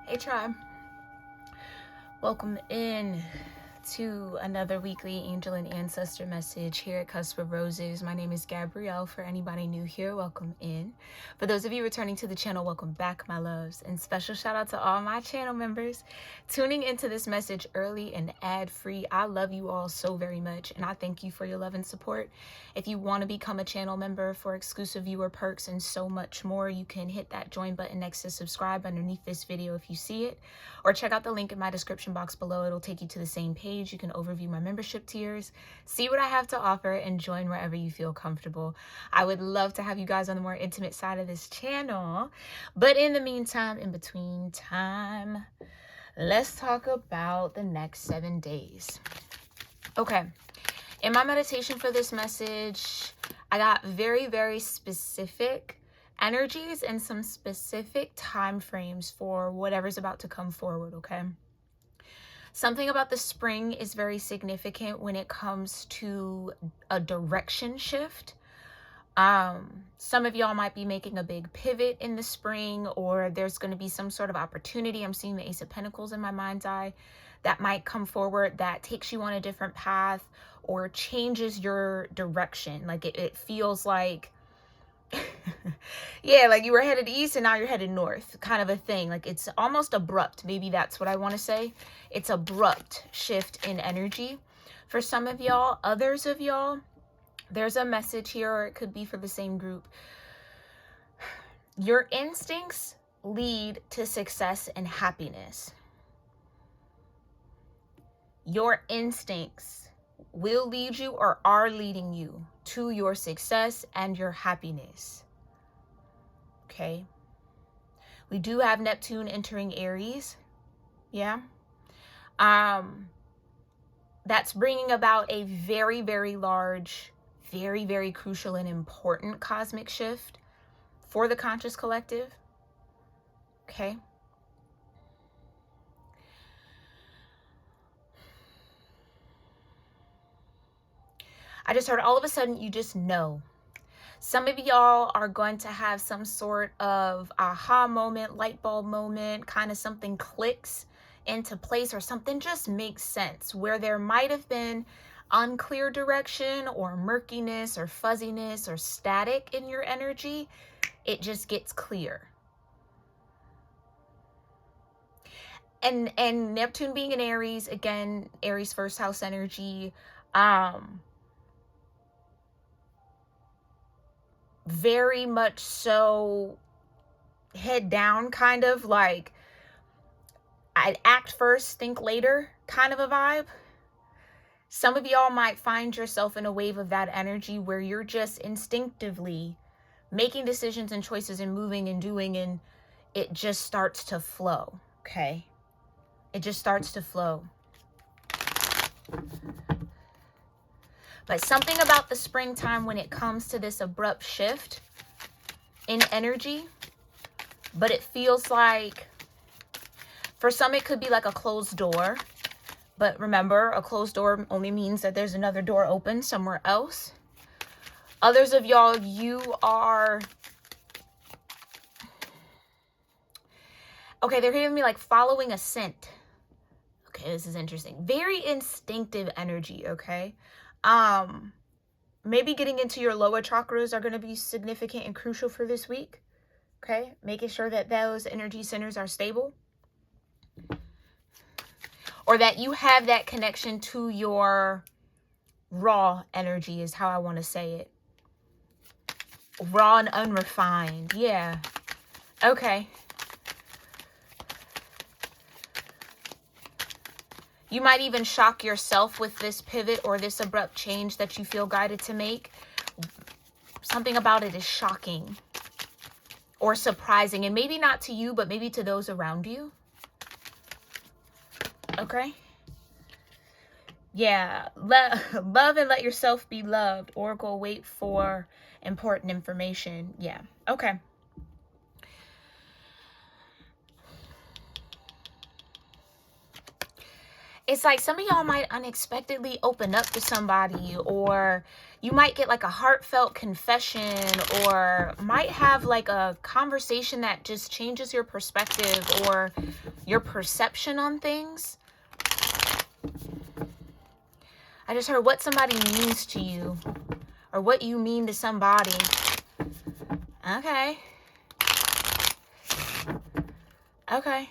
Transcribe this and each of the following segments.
Hey tribe, welcome in to another weekly angel and ancestor message here at Cusp of Roses. My name is Gabrielle. For anybody new here, welcome in. For those of you returning to the channel, welcome back, my loves. And special shout out to all my channel members tuning into this message early and ad-free. I love you all so very much, and I thank you for your love and support. If you want to become a channel member for exclusive viewer perks and so much more, you can hit that join button next to subscribe underneath this video if you see it, or check out the link in my description box below. It'll take you to the same page. You can overview my membership tiers, see what I have to offer, and join wherever you feel comfortable. I would love to have you guys on the more intimate side of this channel. But in the meantime, in between time, let's talk about the next 7 days. Okay. In my meditation for this message, I got very, very specific energies and some specific time frames for whatever's about to come forward, okay? Something about the spring is very significant when it comes to a direction shift. Some of y'all might be making a big pivot in the spring, or there's going to be some sort of opportunity. I'm seeing the Ace of Pentacles in my mind's eye that might come forward that takes you on a different path or changes your direction. Like it feels like yeah, like you were headed east and now you're headed north, kind of a thing. Like it's almost abrupt. Maybe that's what I want to say. It's abrupt shift in energy for some of y'all. Others of y'all, there's a message here, or it could be for the same group. Your instincts lead to success and happiness. Your instincts will lead you or are leading you to your success and your happiness. Okay. We do have Neptune entering Aries. Yeah. That's bringing about a very, very large, very, very crucial and important cosmic shift for the conscious collective. Okay. I just heard all of a sudden, you just know. Some of y'all are going to have some sort of aha moment, light bulb moment, kind of something clicks into place, or something just makes sense where there might have been unclear direction or murkiness or fuzziness or static in your energy. It just gets clear. And Neptune being in Aries, again, Aries first house energy, very much so head down, kind of like I'd act first, think later kind of a vibe. Some of y'all might find yourself in a wave of that energy where you're just instinctively making decisions and choices and moving and doing, and it just starts to flow, okay? It just starts to flow. But something about the springtime when it comes to this abrupt shift in energy, but it feels like, for some it could be like a closed door. But remember, a closed door only means that there's another door open somewhere else. Others of y'all, you are... Okay, they're giving me like following a scent. Okay, this is interesting. Very instinctive energy, okay? Maybe getting into your lower chakras are going to be significant and crucial for this week. Okay, making sure that those energy centers are stable, or that you have that connection to your raw energy is how I want to say it. Raw and unrefined. Yeah. Okay. You might even shock yourself with this pivot or this abrupt change that you feel guided to make. Something about it is shocking or surprising, and maybe not to you, but maybe to those around you. Okay? Yeah. Love and let yourself be loved. Oracle, wait for important information. Yeah. Okay. it's like some of y'all might unexpectedly open up to somebody, or you might get like a heartfelt confession, or might have like a conversation that just changes your perspective or your perception on things. I just heard what somebody means to you, or what you mean to somebody. Okay. Okay.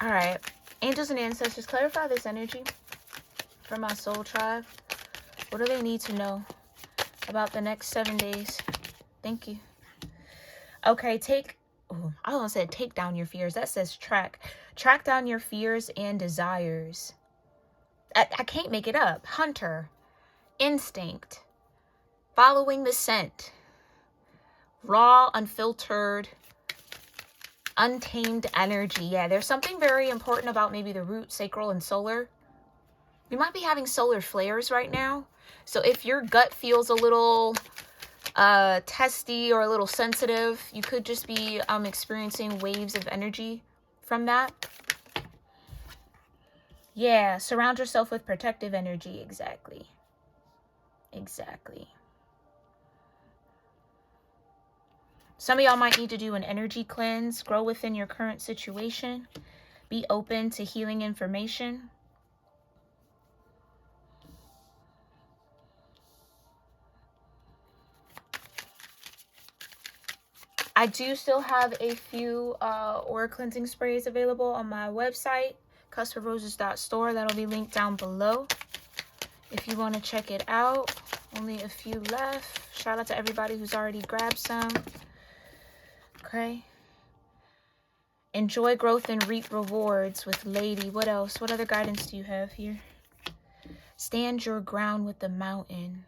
All right. Angels and ancestors, clarify this energy for my soul tribe. What do they need to know about the next 7 days? Thank you. Okay, I almost said take down your fears. That says track. Track down your fears and desires. I can't make it up. Hunter. Instinct. Following the scent. Raw, unfiltered, untamed energy. Yeah, there's something very important about maybe the root, sacral, and solar. You might be having solar flares right now. So if your gut feels a little testy or a little sensitive, you could just be experiencing waves of energy from that. Yeah, surround yourself with protective energy. Exactly. Exactly. Some of y'all might need to do an energy cleanse, grow within your current situation, be open to healing information. I do still have a few aura cleansing sprays available on my website, cusparoses.store. That'll be linked down below if you want to check it out. Only a few left. Shout out to everybody who's already grabbed some. Okay. Enjoy growth and reap rewards with Lady. What else? What other guidance do you have here? Stand your ground with the mountain.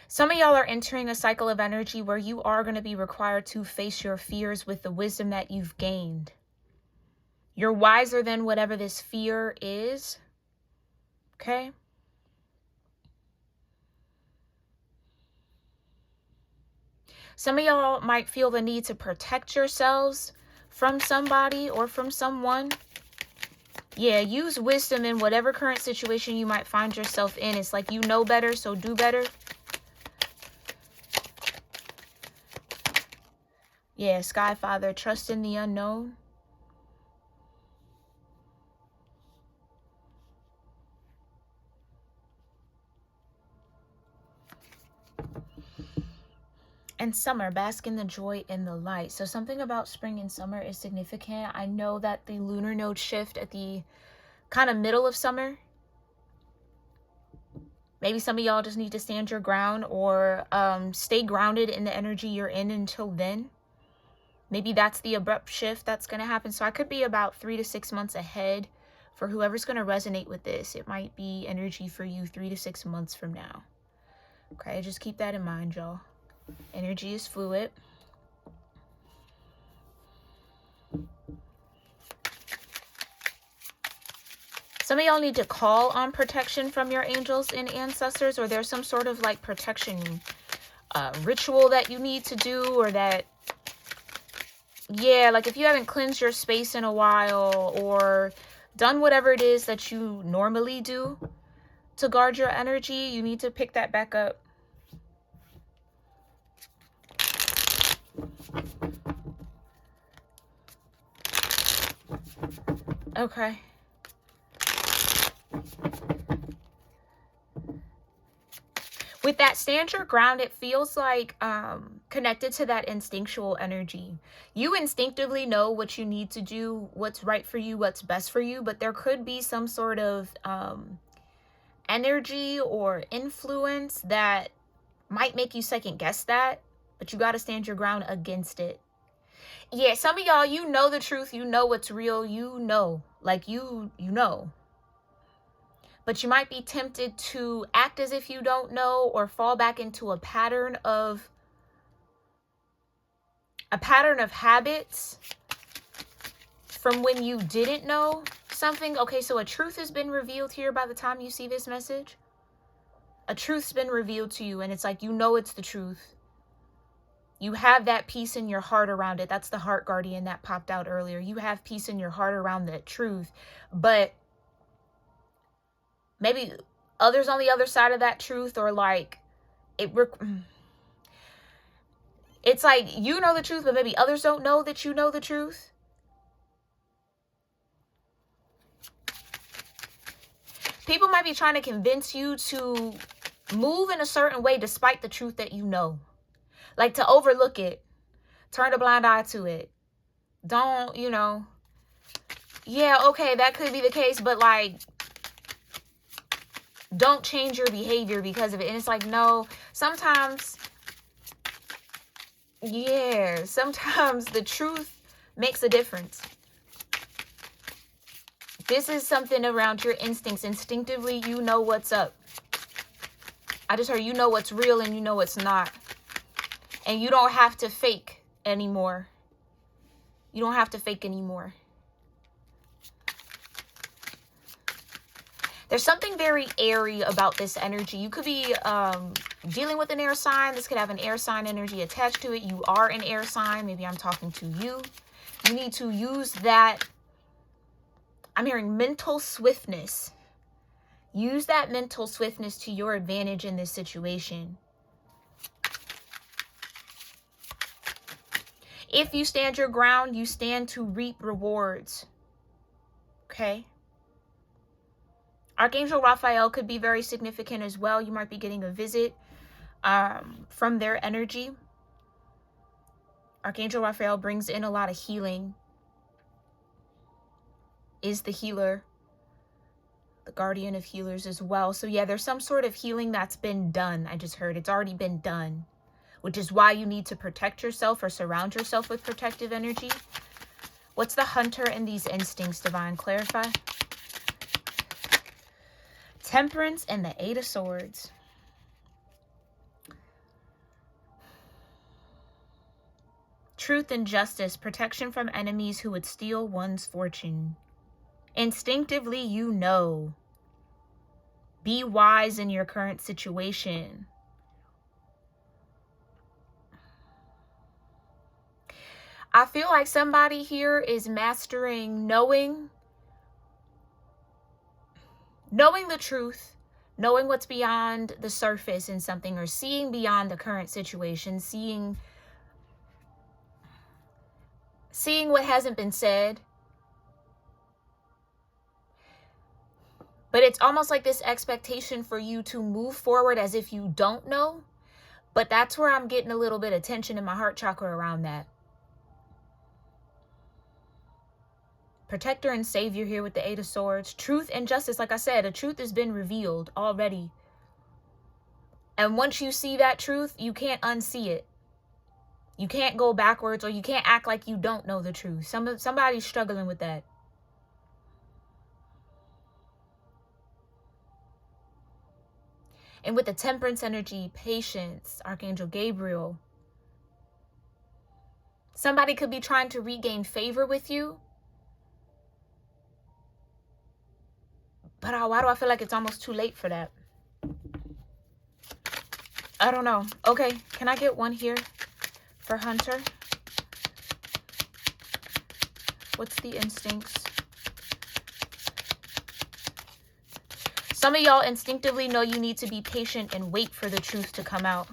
Some of y'all are entering a cycle of energy where you are going to be required to face your fears with the wisdom that you've gained. You're wiser than whatever this fear is. Okay? Some of y'all might feel the need to protect yourselves from somebody or from someone. Yeah, use wisdom in whatever current situation you might find yourself in. It's like you know better, so do better. Yeah, Sky Father, trust in the unknown. And summer, bask in the joy and the light. So something about spring and summer is significant. I know that the lunar node shift at the kind of middle of summer. Maybe some of y'all just need to stand your ground or stay grounded in the energy you're in until then. Maybe that's the abrupt shift that's going to happen. So I could be about 3 to 6 months ahead for whoever's going to resonate with this. It might be energy for you 3 to 6 months from now. Okay, just keep that in mind, y'all. Energy is fluid. Some of y'all need to call on protection from your angels and ancestors, or there's some sort of like protection ritual that you need to do, or that, yeah, like if you haven't cleansed your space in a while or done whatever it is that you normally do to guard your energy, you need to pick that back up. Okay. With that stand your ground, it feels like connected to that instinctual energy. You instinctively know what you need to do, what's right for you, what's best for you, but there could be some sort of energy or influence that might make you second guess that, but you got to stand your ground against it. Yeah, some of y'all, you know the truth, you know what's real, you know, like you know. But you might be tempted to act as if you don't know, or fall back into a pattern of habits from when you didn't know something. Okay, so a truth has been revealed here by the time you see this message. A truth's been revealed to you, and it's like, you know it's the truth. You have that peace in your heart around it. That's the heart guardian that popped out earlier. You have peace in your heart around that truth. But maybe others on the other side of that truth, or like it's like you know the truth, but maybe others don't know that you know the truth. People might be trying to convince you to move in a certain way despite the truth that you know. Like to overlook it. Turn a blind eye to it. Don't, yeah, okay, that could be the case, but like, don't change your behavior because of it. And it's like, no, sometimes the truth makes a difference. This is something around your instincts. Instinctively, you know what's up. I just heard you know what's real and you know what's not. And you don't have to fake anymore. You don't have to fake anymore. There's something very airy about this energy. You could be dealing with an air sign. This could have an air sign energy attached to it. You are an air sign. Maybe I'm talking to you. You need to use that. I'm hearing mental swiftness. Use that mental swiftness to your advantage in this situation. If you stand your ground, you stand to reap rewards. Okay? Archangel Raphael could be very significant as well. You might be getting a visit from their energy. Archangel Raphael brings in a lot of healing. Is the healer. The guardian of healers as well. So yeah, there's some sort of healing that's been done. I just heard it's already been done. Which is why you need to protect yourself or surround yourself with protective energy. What's the hunter and these instincts, Divine? Clarify. Temperance and the 8 of Swords. Truth and justice. Protection from enemies who would steal one's fortune. Instinctively, you know. Be wise in your current situation. I feel like somebody here is mastering knowing the truth, knowing what's beyond the surface in something, or seeing beyond the current situation, seeing what hasn't been said. But it's almost like this expectation for you to move forward as if you don't know. But that's where I'm getting a little bit of tension in my heart chakra around that. Protector and savior here with the 8 of Swords. Truth and justice. Like I said, a truth has been revealed already. And once you see that truth, you can't unsee it. You can't go backwards, or you can't act like you don't know the truth. Somebody's struggling with that. And with the temperance energy, patience, Archangel Gabriel. Somebody could be trying to regain favor with you. But why do I feel like it's almost too late for that? I don't know. Okay, can I get one here for Hunter? What's the instincts? Some of y'all instinctively know you need to be patient and wait for the truth to come out.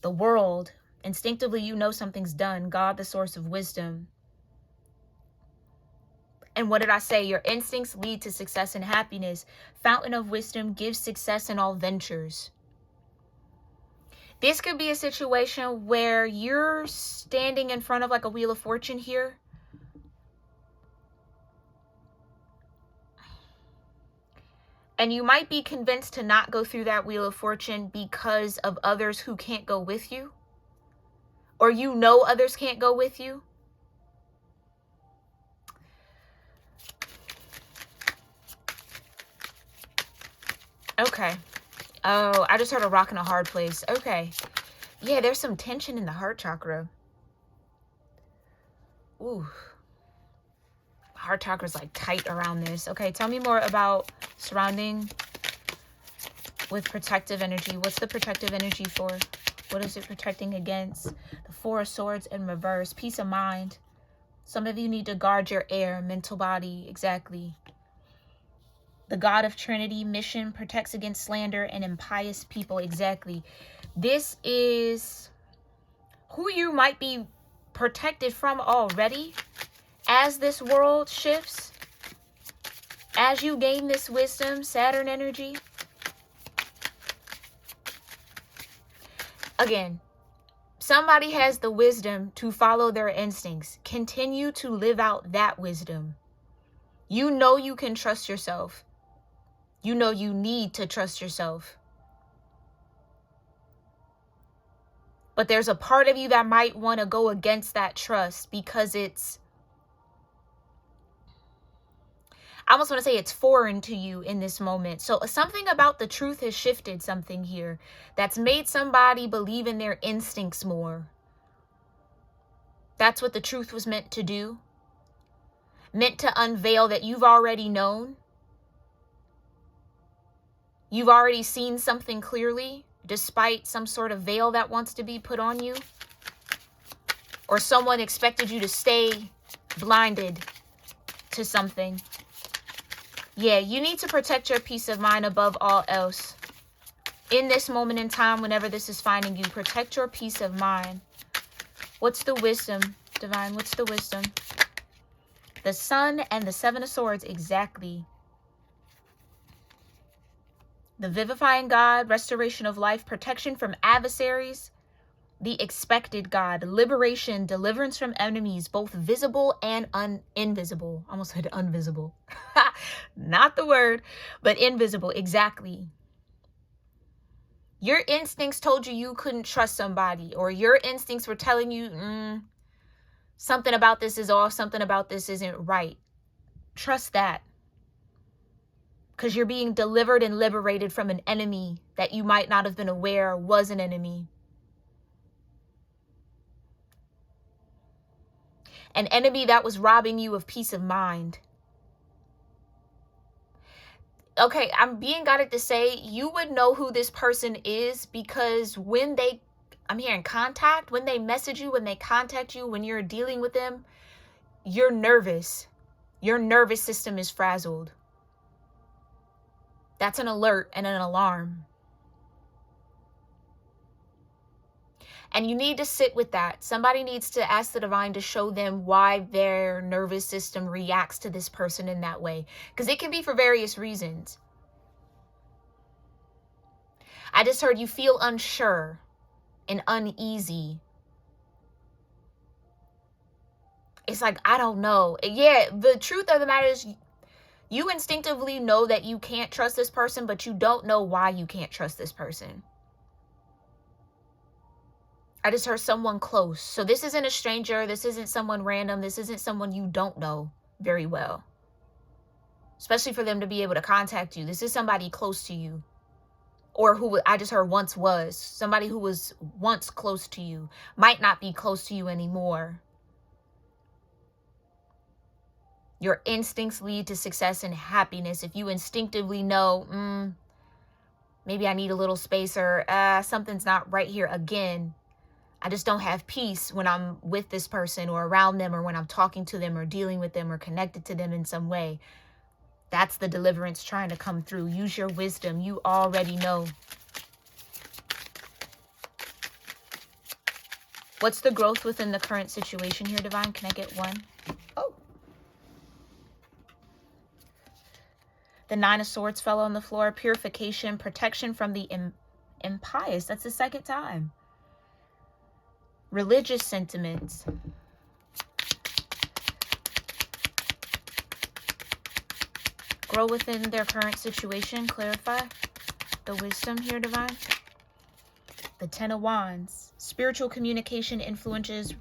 The world, instinctively you know something's done. God, the source of wisdom. And what did I say? Your instincts lead to success and happiness. Fountain of wisdom gives success in all ventures. This could be a situation where you're standing in front of like a wheel of fortune here. And you might be convinced to not go through that wheel of fortune because of others who can't go with you. Or you know others can't go with you. Okay. Oh, I just heard a rock in a hard place. Okay. Yeah, there's some tension in the heart chakra. Ooh. Heart chakra's like tight around this. Okay, tell me more about surrounding with protective energy. What's the protective energy for? What is it protecting against? The Four of Swords in reverse. Peace of mind. Some of you need to guard your air, mental body. Exactly. The God of Trinity, mission, protects against slander and impious people. Exactly. This is who you might be protected from already as this world shifts. As you gain this wisdom, Saturn energy. Again, somebody has the wisdom to follow their instincts. Continue to live out that wisdom. You know you can trust yourself. You know you need to trust yourself. But there's a part of you that might want to go against that trust because it's, I almost want to say it's foreign to you in this moment. So something about the truth has shifted something here that's made somebody believe in their instincts more. That's what the truth was meant to do. Meant to unveil that you've already known. You've already seen something clearly, despite some sort of veil that wants to be put on you. Or someone expected you to stay blinded to something. Yeah, you need to protect your peace of mind above all else. In this moment in time, whenever this is finding you, protect your peace of mind. What's the wisdom, Divine? What's the wisdom? The Sun and the Seven of Swords, exactly. The vivifying God, restoration of life, protection from adversaries, the expected God, liberation, deliverance from enemies, both visible and invisible. I almost said invisible. Not the word, but invisible. Exactly. Your instincts told you you couldn't trust somebody, or your instincts were telling you something about this is off, something about this isn't right. Trust that. Because you're being delivered and liberated from an enemy that you might not have been aware was an enemy. An enemy that was robbing you of peace of mind. Okay, I'm being guided to say you would know who this person is because when they, I'm hearing contact, when they message you, when they contact you, when you're dealing with them, you're nervous. Your nervous system is frazzled. That's an alert and an alarm. And you need to sit with that. Somebody needs to ask the divine to show them why their nervous system reacts to this person in that way. Because it can be for various reasons. I just heard you feel unsure and uneasy. It's like, I don't know. Yeah, the truth of the matter is you instinctively know that you can't trust this person, but you don't know why you can't trust this person. I just heard someone close. So this isn't a stranger. This isn't someone random. This isn't someone you don't know very well. Especially for them to be able to contact you. This is somebody close to you. Or who I just heard once was. Somebody who was once close to you. Might not be close to you anymore. Your instincts lead to success and happiness. If you instinctively know, maybe I need a little space, or something's not right here again. I just don't have peace when I'm with this person or around them, or when I'm talking to them or dealing with them or connected to them in some way. That's the deliverance trying to come through. Use your wisdom. You already know. What's the growth within the current situation here, Divine? Can I get one? Oh. The Nine of Swords fell on the floor. Purification, protection from the impious. That's the second time. Religious sentiments. Grow within their current situation. Clarify the wisdom here, Divine. The Ten of Wands. Spiritual communication influences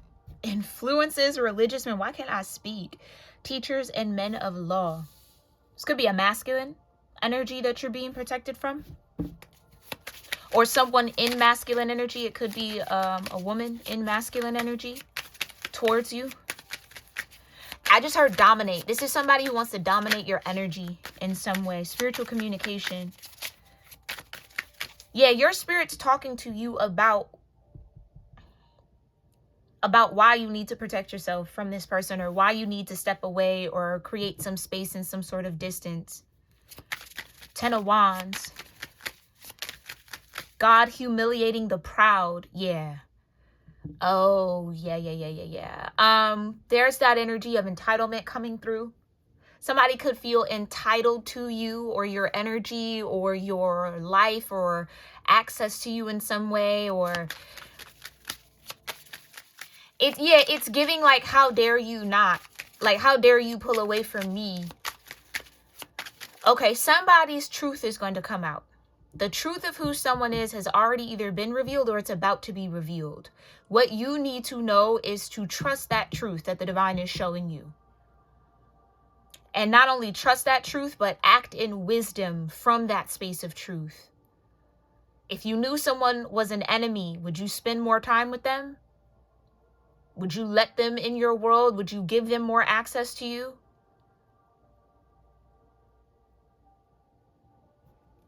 religious men. Why can't I speak? Teachers and men of law. This could be a masculine energy that you're being protected from. Or someone in masculine energy. It could be a woman in masculine energy towards you. I just heard dominate. This is somebody who wants to dominate your energy in some way. Spiritual communication. Yeah, your spirit's talking to you about about why you need to protect yourself from this person, or why you need to step away or create some space and some sort of distance. 10 of Wands. God humiliating the proud. Yeah. Oh, yeah. There's that energy of entitlement coming through. Somebody could feel entitled to you or your energy or your life or access to you in some way, or it's giving like, how dare you not? Like, how dare you pull away from me? Okay, somebody's truth is going to come out. The truth of who someone is has already either been revealed or it's about to be revealed. What you need to know is to trust that truth that the divine is showing you. And not only trust that truth, but act in wisdom from that space of truth. If you knew someone was an enemy, would you spend more time with them? Would you let them in your world? Would you give them more access to you?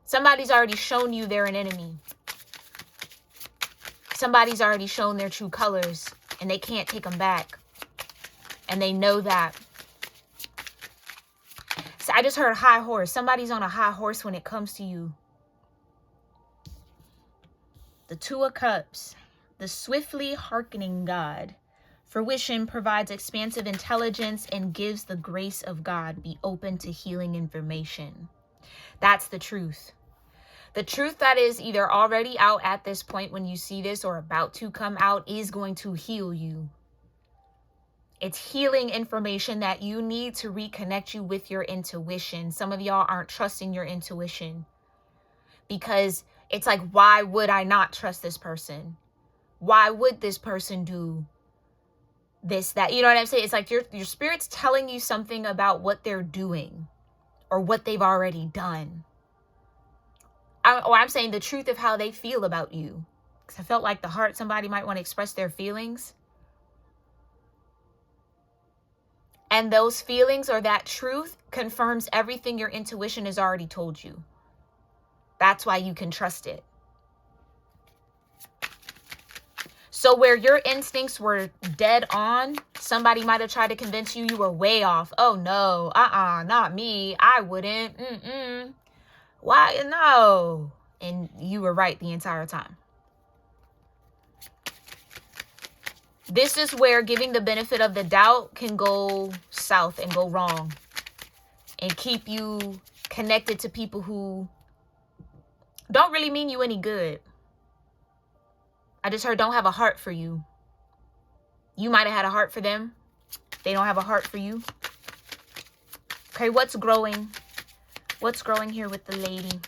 Somebody's already shown you they're an enemy. Somebody's already shown their true colors and they can't take them back. And they know that. So I just heard high horse. Somebody's on a high horse when it comes to you. The 2 of Cups. The swiftly hearkening God. Fruition provides expansive intelligence and gives the grace of God. Be open to healing information. That's the truth. The truth that is either already out at this point when you see this or about to come out is going to heal you. It's healing information that you need to reconnect you with your intuition. Some of y'all aren't trusting your intuition because it's like, why would I not trust this person? Why would this person do this, that? You know what I'm saying? It's like your spirit's telling you something about what they're doing or what they've already done. I'm saying the truth of how they feel about you. Because I felt like the heart, somebody might want to express their feelings. And those feelings or that truth confirms everything your intuition has already told you. That's why you can trust it. So where your instincts were dead on, somebody might have tried to convince you were way off. Oh no, not me. I wouldn't. Why? No. And you were right the entire time. This is where giving the benefit of the doubt can go south and go wrong and keep you connected to people who don't really mean you any good. I just heard don't have a heart for you. You might have had a heart for them. They don't have a heart for you. Okay, what's growing? What's growing here with the lady?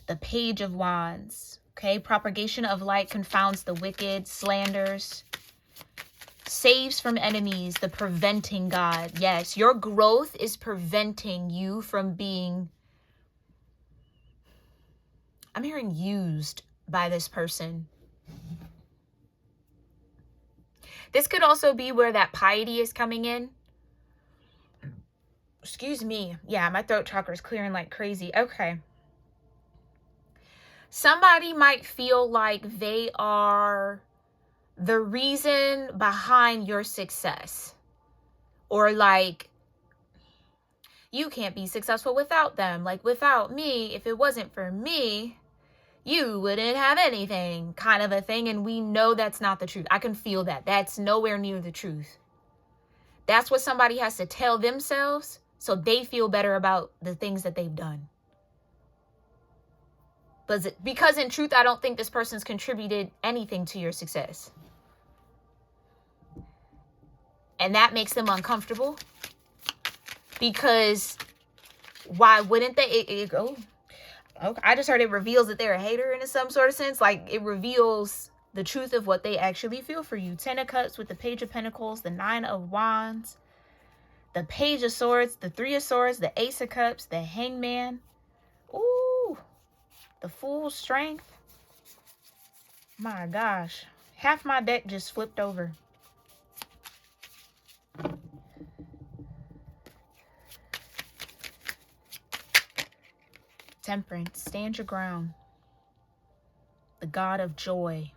The Page of Wands. Okay, propagation of light confounds the wicked, slanders, saves from enemies, the preventing God. Yes, your growth is preventing you from being, I'm hearing, used by this person. This could also be where that piety is coming in. Excuse me. Yeah, my throat chakra is clearing like crazy. Okay. Somebody might feel like they are the reason behind your success. Or like, you can't be successful without them. Like, without me, if it wasn't for me, you wouldn't have anything, kind of a thing. And we know that's not the truth. I can feel that. That's nowhere near the truth. That's what somebody has to tell themselves so they feel better about the things that they've done. Because in truth, I don't think this person's contributed anything to your success. And that makes them uncomfortable. Because why wouldn't they? Okay, I just heard it reveals that they're a hater in some sort of sense. Like, it reveals the truth of what they actually feel for you. 10 of Cups with the Page of Pentacles, the 9 of Wands, the Page of Swords, the 3 of Swords, the Ace of Cups, the Hangman. Ooh, the Fool's Strength. My gosh. Half my deck just flipped over. Temperance. Stand your ground. the God of joy.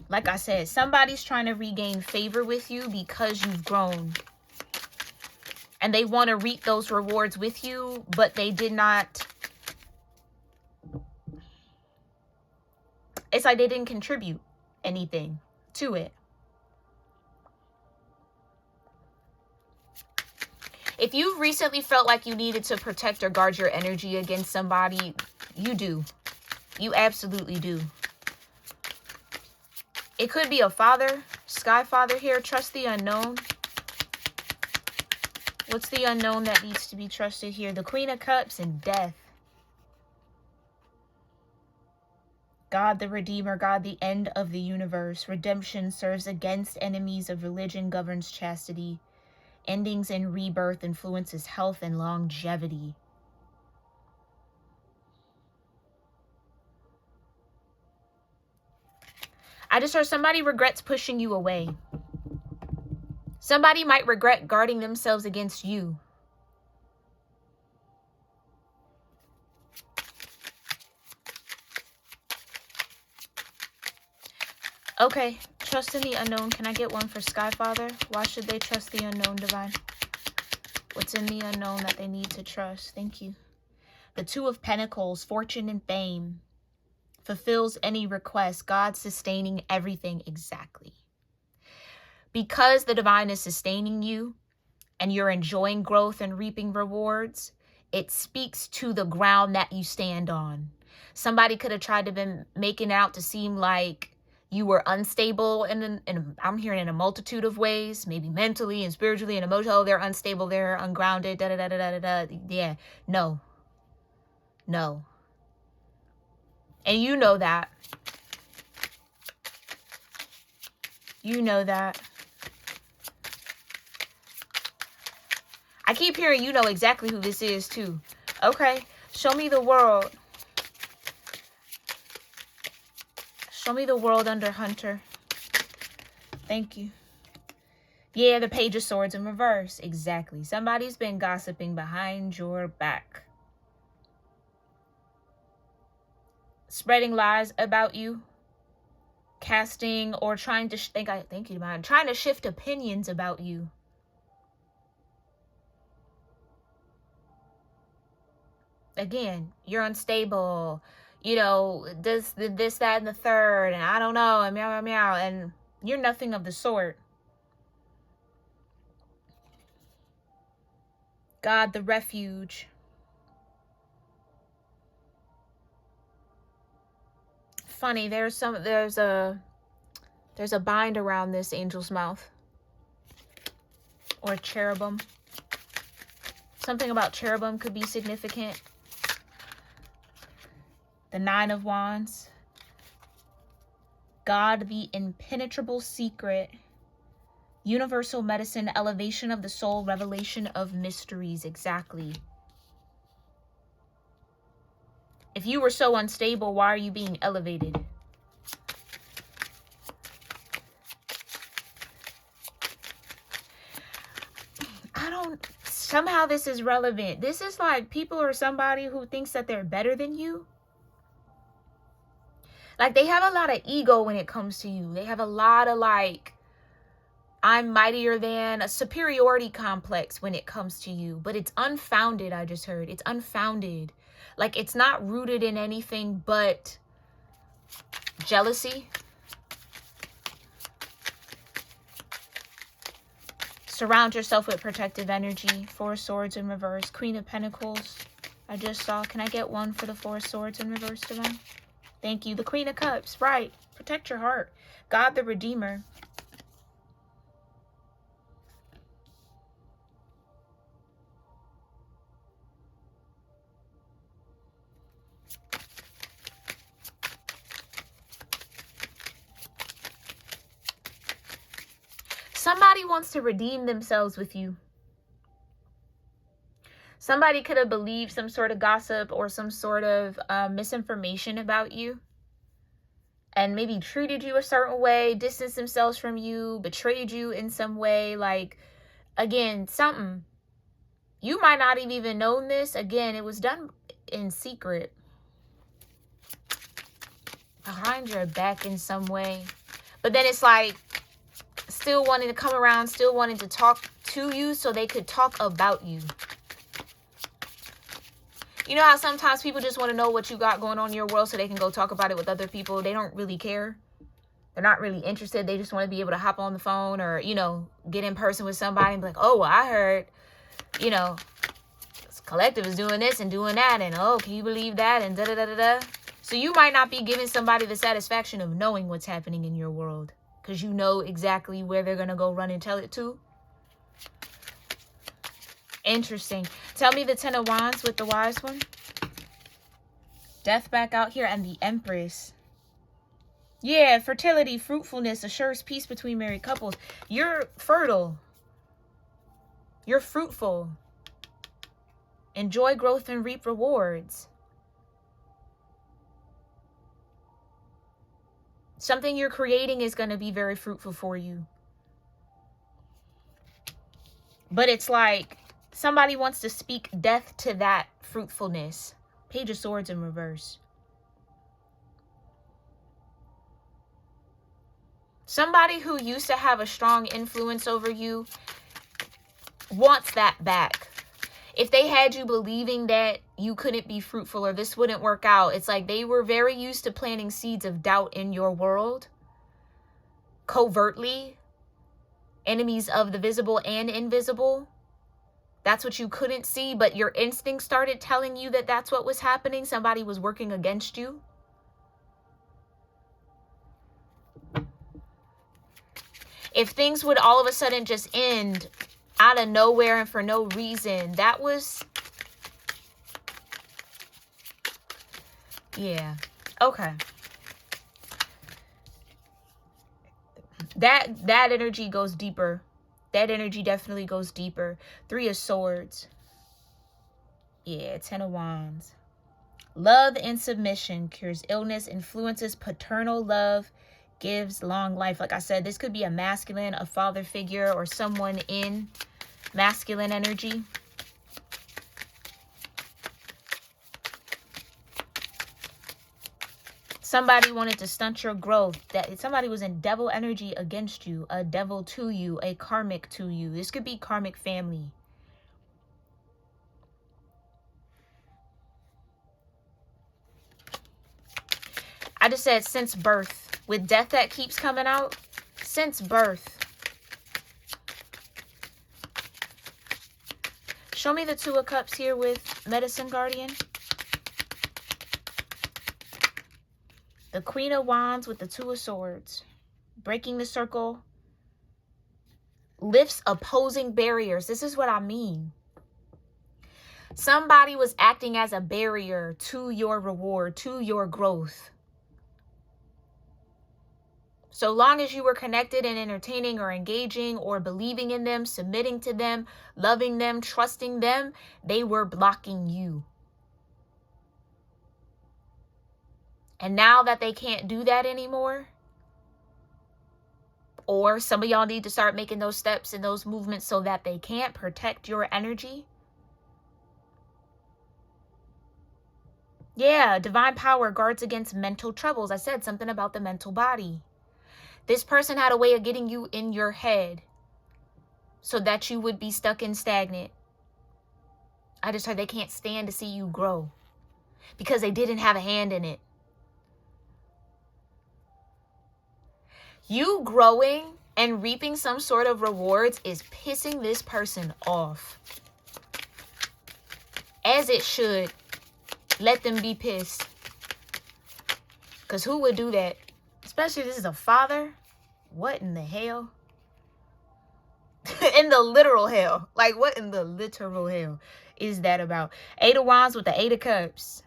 Like I said, somebody's trying to regain favor with you because you've grown. And they want to reap those rewards with you, but they did not. It's like they didn't contribute anything to it. If you've recently felt like you needed to protect or guard your energy against somebody, you do. You absolutely do. It could be a father, sky father here. Trust the unknown. What's the unknown that needs to be trusted here? The Queen of Cups and Death. God the Redeemer, God the end of the universe. Redemption serves against enemies of religion, governs chastity. Endings and rebirth influences health and longevity. I just heard somebody regrets pushing you away. Somebody might regret guarding themselves against you. Okay, trust in the unknown. Can I get one for Sky Father? Why should they trust the unknown, Divine? What's in the unknown that they need to trust? Thank you. The Two of Pentacles, fortune and fame. Fulfills any request. God sustaining everything exactly. Because the divine is sustaining you and you're enjoying growth and reaping rewards, it speaks to the ground that you stand on. Somebody could have tried to been making it out to seem like you were unstable, and I'm hearing in a multitude of ways, maybe mentally and spiritually and emotionally. Oh, they're unstable, they're ungrounded, da da da da da da. Yeah, no. And you know that. You know that. I keep hearing you know exactly who this is too. Okay, show me the world. Show me the world under Hunter. Thank you. Yeah, the Page of Swords in reverse. Exactly. Somebody's been gossiping behind your back. Spreading lies about you. Casting or trying to trying to shift opinions about you. Again, you're unstable. You know, this, that, and the third, and I don't know, and meow, meow, meow, and you're nothing of the sort. God, the refuge. Funny, there's a bind around this angel's mouth. Or cherubim. Something about cherubim could be significant. The Nine of Wands. God, the impenetrable secret. Universal medicine, elevation of the soul, revelation of mysteries. Exactly. If you were so unstable, why are you being elevated? Somehow this is relevant. This is like people or somebody who thinks that they're better than you. Like they have a lot of ego when it comes to you. They have a lot of like, I'm mightier than, a superiority complex when it comes to you. But it's unfounded, I just heard. It's unfounded. Like it's not rooted in anything but jealousy. Surround yourself with protective energy. Four of Swords in reverse. Queen of Pentacles. I just saw. Can I get one for the Four of Swords in reverse, Divine? Thank you. The Queen of Cups. Right. Protect your heart. God the Redeemer. Somebody wants to redeem themselves with you. Somebody could have believed some sort of gossip or some sort of misinformation about you. And maybe treated you a certain way, distanced themselves from you, betrayed you in some way. Like, again, something. You might not have even known this. Again, it was done in secret. behind your back in some way. But then it's like still wanting to come around, still wanting to talk to you so they could talk about you. You know how sometimes people just want to know what you got going on in your world so they can go talk about it with other people? They don't really care. They're not really interested. They just want to be able to hop on the phone or, you know, get in person with somebody and be like, oh, well, I heard, you know, this collective is doing this and doing that. And, oh, can you believe that? And da-da-da-da-da. So you might not be giving somebody the satisfaction of knowing what's happening in your world because you know exactly where they're going to go run and tell it to. Interesting. Tell me the 10 of Wands with the wise one. Death back out here and the Empress. Yeah, fertility, fruitfulness assures peace between married couples. You're fertile. You're fruitful. Enjoy growth and reap rewards. Something you're creating is going to be very fruitful for you. But it's like somebody wants to speak death to that fruitfulness. Page of Swords in reverse. Somebody who used to have a strong influence over you wants that back. If they had you believing that you couldn't be fruitful or this wouldn't work out, it's like they were very used to planting seeds of doubt in your world. Covertly. Enemies of the visible and invisible. That's what you couldn't see, but your instinct started telling you that that's what was happening. Somebody was working against you. If things would all of a sudden just end out of nowhere and for no reason, that was... yeah. Okay. That energy goes deeper. That energy definitely goes deeper. 3 of Swords. Yeah, 10 of Wands. Love and submission cures illness, influences paternal love, gives long life. Like I said, this could be a masculine, a father figure, or someone in masculine energy. Somebody wanted to stunt your growth. That somebody was in devil energy against you, a devil to you, a karmic to you. This could be karmic family. I just said since birth. With death that keeps coming out, since birth. Show me the 2 of Cups here with Medicine Guardian. The Queen of Wands with the 2 of Swords. Breaking the circle. Lifts opposing barriers. This is what I mean. Somebody was acting as a barrier to your reward, to your growth. So long as you were connected and entertaining or engaging or believing in them, submitting to them, loving them, trusting them, they were blocking you. And now that they can't do that anymore, or some of y'all need to start making those steps and those movements so that they can't protect your energy. Yeah, divine power guards against mental troubles. I said something about the mental body. This person had a way of getting you in your head so that you would be stuck and stagnant. I just heard they can't stand to see you grow because they didn't have a hand in it. You growing and reaping some sort of rewards is pissing this person off. As it should. Let them be pissed. Because who would do that? Especially if this is a father. What in the hell? In the literal hell. Like, what in the literal hell is that about? 8 of Wands with the 8 of Cups.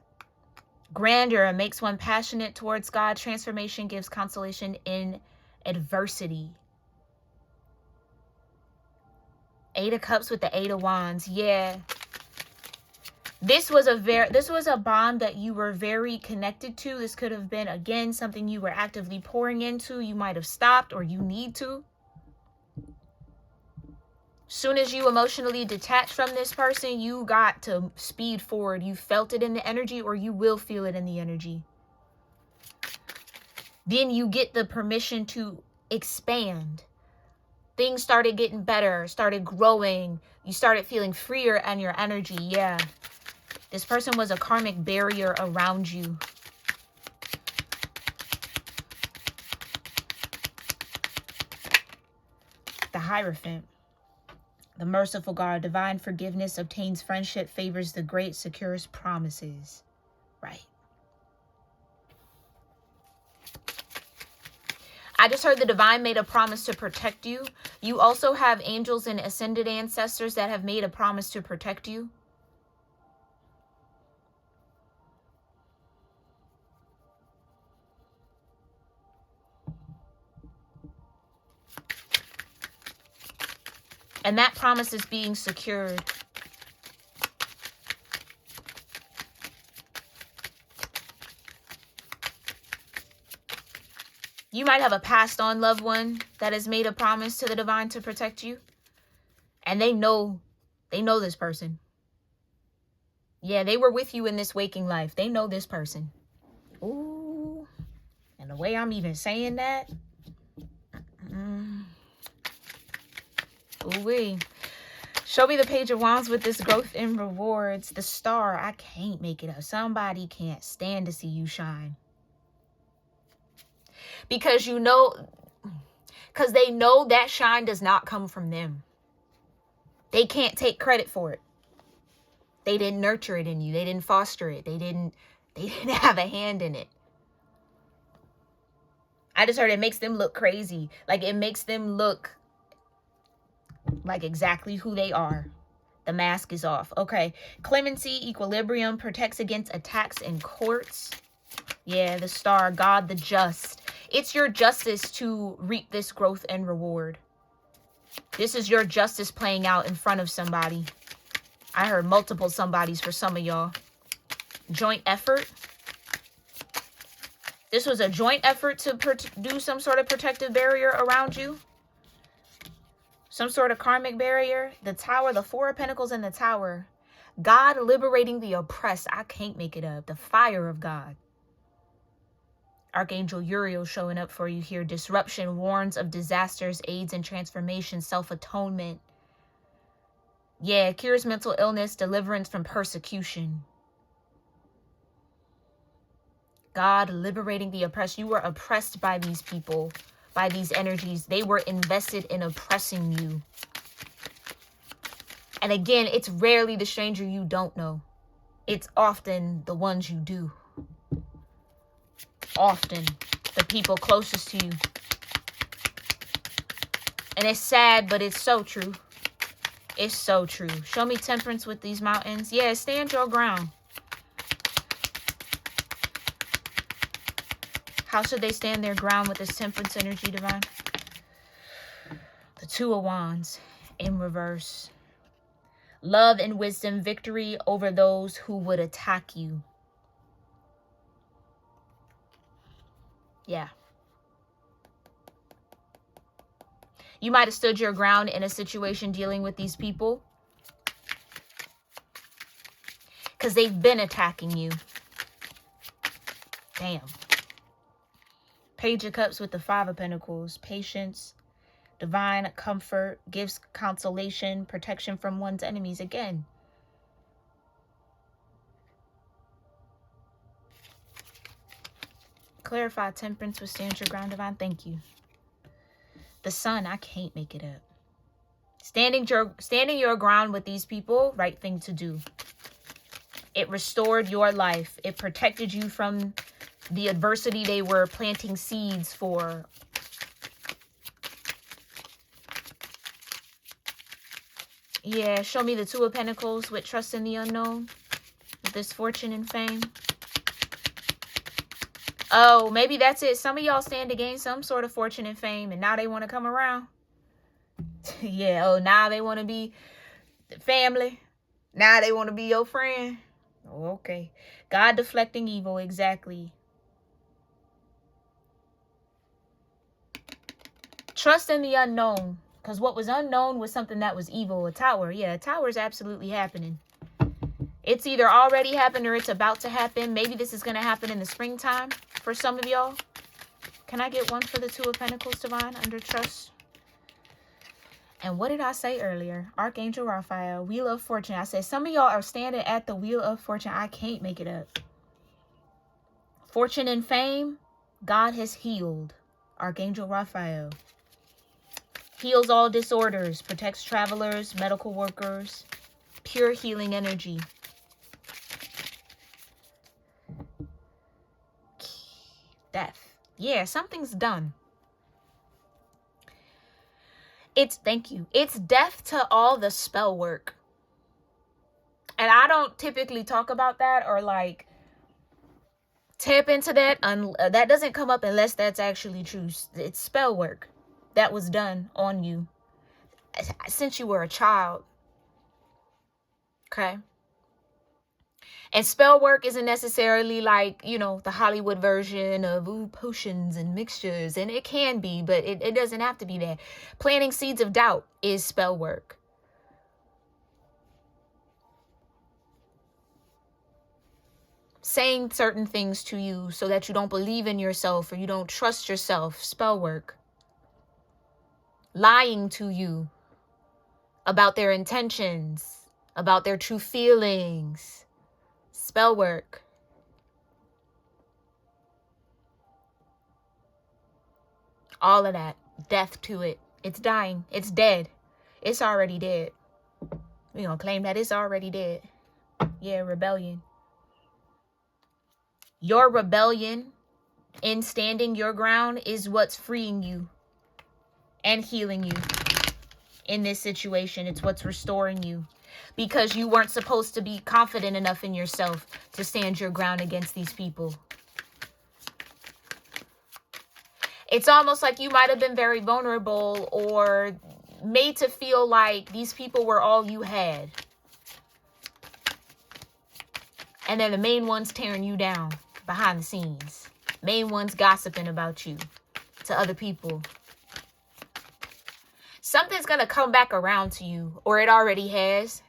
Grandeur makes one passionate towards God. Transformation gives consolation in adversity. 8 of Cups with the 8 of Wands. Yeah. This was a bond that you were very connected to. This could have been, again, something you were actively pouring into. You might have stopped, or you need to. Soon as you emotionally detach from this person, you got to speed forward. You felt it in the energy, or you will feel it in the energy. Then you get the permission to expand. Things started getting better, started growing. You started feeling freer in your energy. Yeah. This person was a karmic barrier around you. The Hierophant. The merciful God, divine forgiveness, obtains friendship, favors the great, secures promises. Right. I just heard the divine made a promise to protect you. You also have angels and ascended ancestors that have made a promise to protect you. And that promise is being secured. You might have a passed on loved one that has made a promise to the divine to protect you. And they know this person. Yeah, they were with you in this waking life. They know this person. Ooh. And the way I'm even saying that. Ooh-wee. Show me the Page of Wands with this growth and rewards. The Star. I can't make it up. Somebody can't stand to see you shine. Because they know that shine does not come from them. They can't take credit for it. They didn't nurture it in you. They didn't foster it. They didn't have a hand in it. I just heard it makes them look crazy. Like it makes them look like exactly who they are. The mask is off. Okay. Clemency, equilibrium, protects against attacks in courts. Yeah, the Star, God the just. It's your justice to reap this growth and reward. This is your justice playing out in front of somebody. I heard multiple somebodies for some of y'all. Joint effort. This was a joint effort to do some sort of protective barrier around you. Some sort of karmic barrier. The Tower, the Four of Pentacles and the Tower. God liberating the oppressed. I can't make it up. The fire of God. Archangel Uriel showing up for you here. Disruption, warns of disasters, aids in transformation, self-atonement. Yeah, cures mental illness, deliverance from persecution. God liberating the oppressed. You were oppressed by these people, by these energies. They were invested in oppressing you. And again, it's rarely the stranger you don't know. It's often the ones you do. Often the people closest to you. And it's sad, but it's so true. It's so true. Show me temperance with these mountains. Yeah, stand your ground. How should they stand their ground with this temperance energy, divine? The Two of Wands in reverse. Love and wisdom, victory over those who would attack you. Yeah. You might have stood your ground in a situation dealing with these people because they've been attacking you. Damn. Page of Cups with the Five of Pentacles. Patience, divine comfort, gives consolation, protection from one's enemies. Again. Clarify temperance with stand your ground, divine. Thank you. The Sun, I can't make it up. Standing your ground with these people, right thing to do. It restored your life. It protected you from the adversity they were planting seeds for. Yeah, show me the Two of Pentacles with trust in the unknown. With this fortune and fame. Oh, maybe that's it. Some of y'all stand to gain some sort of fortune and fame, and now they want to come around. Yeah, oh, now they want to be family. Now they want to be your friend. Oh, okay. God deflecting evil, exactly. Trust in the unknown, because what was unknown was something that was evil. A tower. Yeah, a tower is absolutely happening. It's either already happened or it's about to happen. Maybe this is going to happen in the springtime for some of y'all. Can I get one for the Two of Pentacles, Divine, under trust? And what did I say earlier? Archangel Raphael, Wheel of Fortune. I said some of y'all are standing at the Wheel of Fortune. I can't make it up. Fortune and fame, God has healed. Archangel Raphael. Heals all disorders, protects travelers, medical workers, pure healing energy. Death. Yeah, something's done. Thank you. It's death to all the spell work. And I don't typically talk about that or like tap into that. That doesn't come up unless that's actually true. It's spell work that was done on you since you were a child. Okay. And spell work isn't necessarily like, you know, the Hollywood version of potions and mixtures. And it can be, but it doesn't have to be that. Planting seeds of doubt is spell work. Saying certain things to you so that you don't believe in yourself or you don't trust yourself. Spell work. Lying to you about their intentions, about their true feelings. Spell work. All of that. Death to it. It's dying. It's dead. It's already dead. We're going to claim that it's already dead. Yeah, rebellion. Your rebellion in standing your ground is what's freeing you and healing you in this situation. It's what's restoring you because you weren't supposed to be confident enough in yourself to stand your ground against these people. It's almost like you might have been very vulnerable or made to feel like these people were all you had. And they're the main ones tearing you down behind the scenes. Main ones gossiping about you to other people. Something's going to come back around to you, or it already has.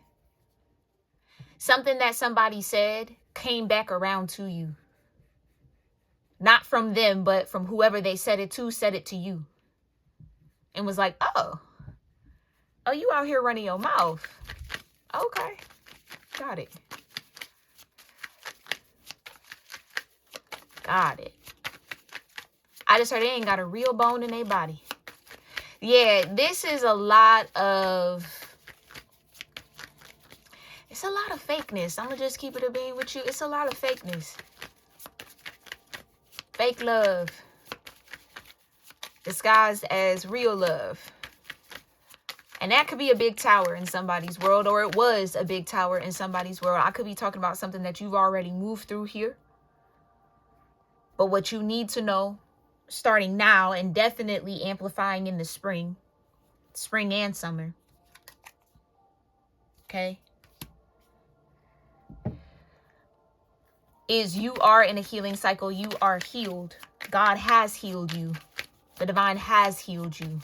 Something that somebody said came back around to you. Not from them, but from whoever they said it to you. And was like, oh, you out here running your mouth. Okay, got it. Got it. I just heard they ain't got a real bone in their body. Yeah, this is a lot of... It's a lot of fakeness. I'm going to just keep it a bean with you. It's a lot of fakeness. Fake love. Disguised as real love. And that could be a big tower in somebody's world. Or it was a big tower in somebody's world. I could be talking about something that you've already moved through here. But what you need to know, starting now and definitely amplifying in the spring and summer, okay, is you are in a healing cycle. You are healed. God has healed you. The divine has healed you.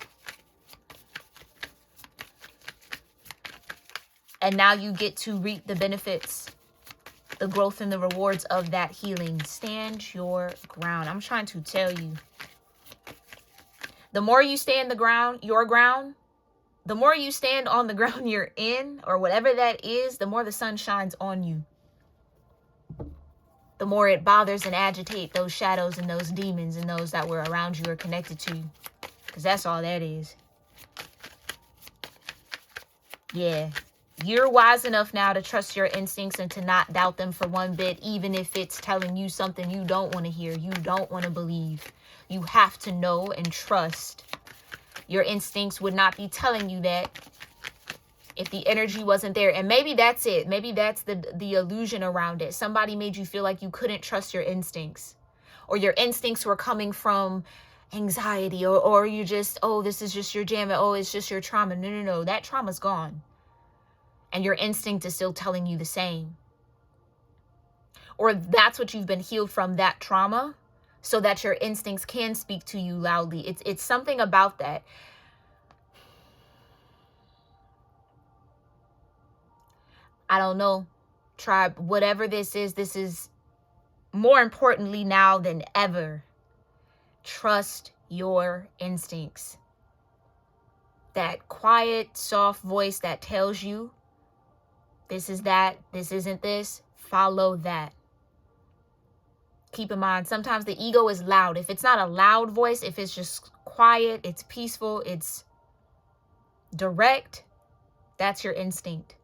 And now you get to reap the benefits, the growth and the rewards of that healing. Stand your ground. I'm trying to tell you. The more you stand your ground, the more you stand on the ground you're in, or whatever that is, the more the sun shines on you. The more it bothers and agitates those shadows and those demons and those that were around you or connected to you. Because that's all that is. Yeah. You're wise enough now to trust your instincts and to not doubt them for one bit, even if it's telling you something you don't want to hear, you don't want to believe. You have to know and trust. Your instincts would not be telling you that if the energy wasn't there. And maybe that's it. Maybe that's the illusion around it. Somebody made you feel like you couldn't trust your instincts, or your instincts were coming from anxiety, or you just, oh, this is just your jam. Oh, it's just your trauma. No. That trauma's gone. And your instinct is still telling you the same. Or that's what you've been healed from, that trauma, so that your instincts can speak to you loudly. It's something about that. I don't know, tribe, whatever this is more importantly now than ever. Trust your instincts. That quiet, soft voice that tells you this is that, this isn't this, follow that. Keep in mind, sometimes the ego is loud. If it's not a loud voice, if it's just quiet, it's peaceful, it's direct, that's your instinct.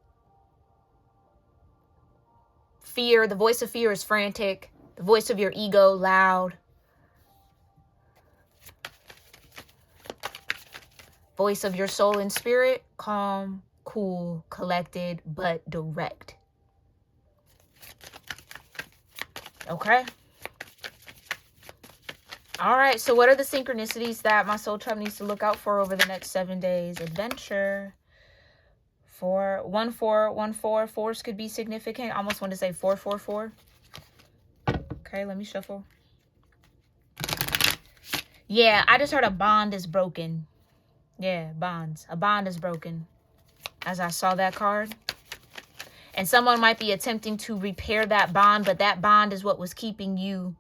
Fear, the voice of fear is frantic. The voice of your ego, loud. Voice of your soul and spirit, calm, cool, collected, but direct. Okay? All right, so what are the synchronicities that my soul tribe needs to look out for over the next 7 days? Adventure. 4, 1, 4, 1, 4. Fours could be significant. I almost want to say 4, 4, 4. Okay, let me shuffle. Yeah, I just heard a bond is broken. Yeah, bonds. A bond is broken. As I saw that card. And someone might be attempting to repair that bond, but that bond is what was keeping you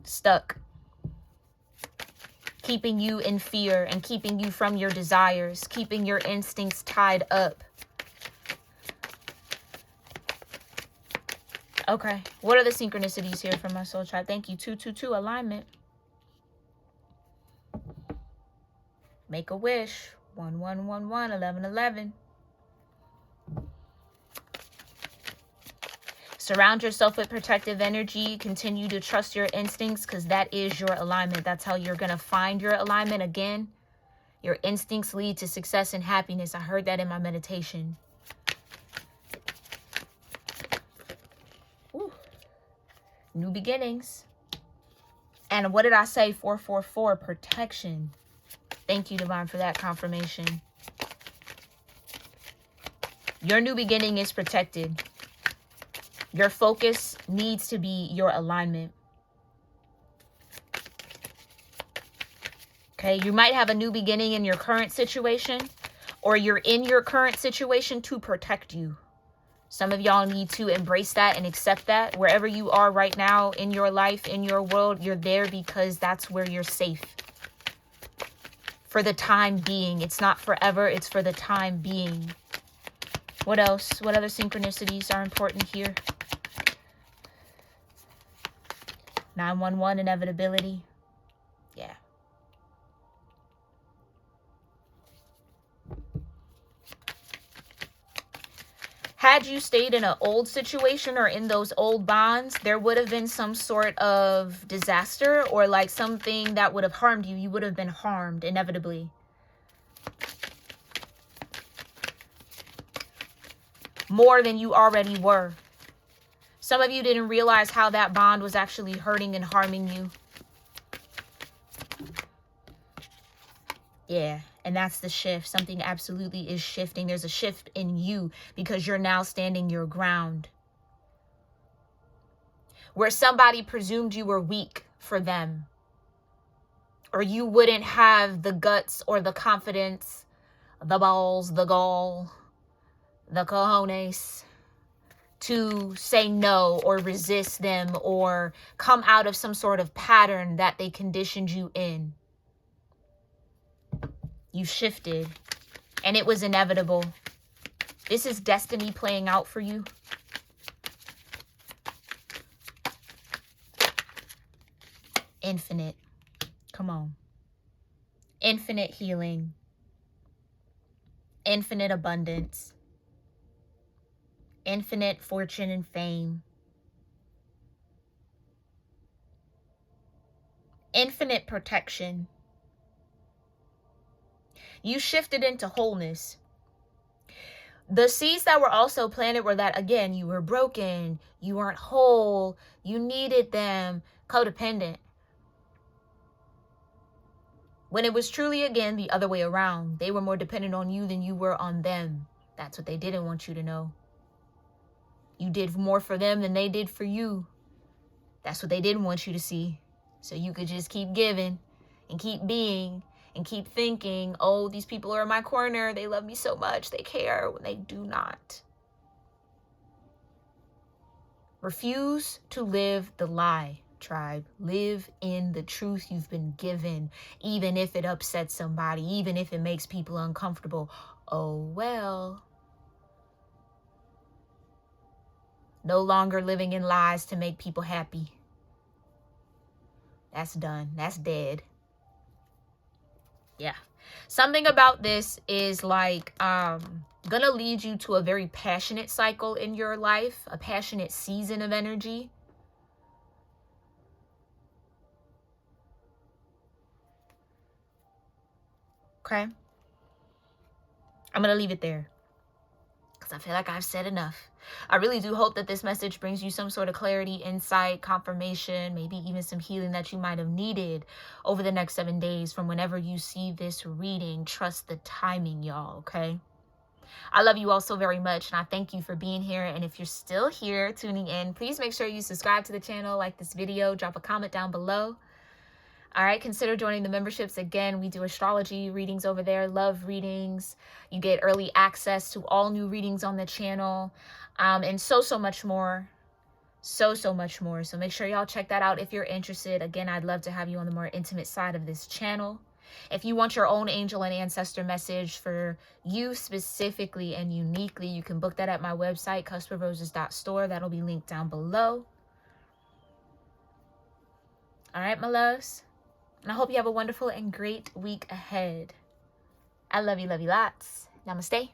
stuck. Keeping you in fear and keeping you from your desires. Keeping your instincts tied up. Okay. What are the synchronicities here from my soul tribe? Thank you. 222 alignment. Make a wish. 1111 1111. Surround yourself with protective energy. Continue to trust your instincts because that is your alignment. That's how you're going to find your alignment again. Your instincts lead to success and happiness. I heard that in my meditation. Ooh. New beginnings. And what did I say? 444, protection. Thank you, Divine, for that confirmation. Your new beginning is protected. Your focus needs to be your alignment. Okay, you might have a new beginning in your current situation, or you're in your current situation to protect you. Some of y'all need to embrace that and accept that. Wherever you are right now in your life, in your world, you're there because that's where you're safe. For the time being. It's not forever, it's for the time being. What else? What other synchronicities are important here? 911, inevitability. Yeah. Had you stayed in an old situation or in those old bonds, there would have been some sort of disaster or like something that would have harmed you. You would have been harmed inevitably. More than you already were. Some of you didn't realize how that bond was actually hurting and harming you. Yeah, and that's the shift. Something absolutely is shifting. There's a shift in you because you're now standing your ground. Where somebody presumed you were weak for them, or you wouldn't have the guts or the confidence, the balls, the gall, the cojones to say no or resist them or come out of some sort of pattern that they conditioned you in. You shifted and it was inevitable. This is destiny playing out for you. Infinite. Come on. Infinite healing. Infinite abundance. Infinite fortune and fame. Infinite protection. You shifted into wholeness. The seeds that were also planted were that, again, you were broken, you weren't whole, you needed them, codependent. When it was truly, again, the other way around. They were more dependent on you than you were on them. That's what they didn't want you to know. You did more for them than they did for you. That's what they didn't want you to see. So you could just keep giving and keep being and keep thinking, oh, these people are in my corner. They love me so much. They care, when they do not. Refuse to live the lie. tribe. Live in the truth you've been given, even if it upsets somebody, even if it makes people uncomfortable. Oh, well. No longer living in lies to make people happy. That's done. That's dead. Yeah. Something about this is like gonna lead you to a very passionate cycle in your life, a passionate season of energy. Okay. I'm gonna leave it there because I feel like I've said enough. I really do hope that this message brings you some sort of clarity, insight, confirmation, maybe even some healing that you might have needed over the next 7 days from whenever you see this reading. Trust the timing, y'all, okay? I love you all so very much, and I thank you for being here. And if you're still here tuning in, please make sure you subscribe to the channel, like this video, drop a comment down below. All right, consider joining the memberships. Again, we do astrology readings over there, love readings. You get early access to all new readings on the channel, and so much more. So much more. So make sure y'all check that out if you're interested. Again, I'd love to have you on the more intimate side of this channel. If you want your own angel and ancestor message for you specifically and uniquely, you can book that at my website, cusparoses.store. That'll be linked down below. All right, my loves. And I hope you have a wonderful and great week ahead. I love you lots. Namaste.